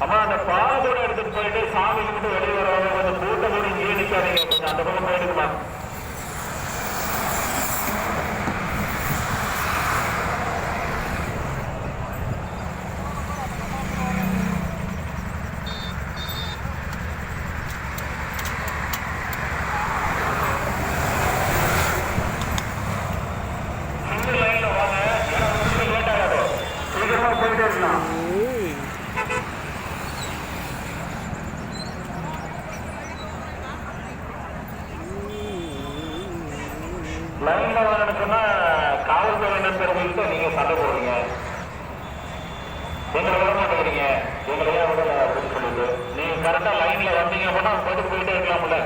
அம்மா அந்த பால் கூட எடுத்துட்டு போயிட்டு சாமி கும்பிட்டு வெளியே வரவங்க கொஞ்சம் கூட்டம் கூட இங்கே நிற்காதீங்க, கொஞ்சம் அந்த பக்கம் போயிடுமா. சிங்கிள் லைன்ல வாங்க, ஏன்னா உங்களுக்கு லேட் ஆகாது, சீக்கிரமா போயிட்டே இருக்கலாம். லைன்ல வாங்கன்னு சொன்னா காவல்துறை நண்பர்கள்ட்ட நீங்க சண்டை போடுறீங்க, எங்களை விட மாட்டேங்கிறீங்க, எங்களை ஏன் விடல அப்படின்னு சொல்லிட்டு நீங்க கரெக்டா லைன்ல வந்தீங்க அப்படின்னா போயிட்டு போயிட்டே இருக்கலாம்ல.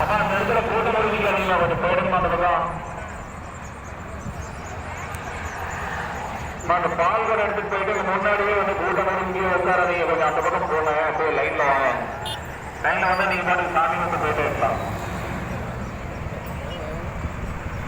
அப்ப அந்த இடத்துல கூட்டம் ஒதுக்கிக்காதீங்களா, கொஞ்சம் போயிடுமா அந்த பக்கம். அந்த பால் கூட எடுத்துட்டு போயிட்டு முன்னாடியே வந்து கூட்டம் ஒதுங்கியே உட்காராதீங்க, கொஞ்சம் அந்த பக்கம் போங்க, போய் லைன்ல வாங்க. லைன்ல வந்து நீங்க பாட்டு சாமி வந்து போயிட்டே இருக்கலாம்.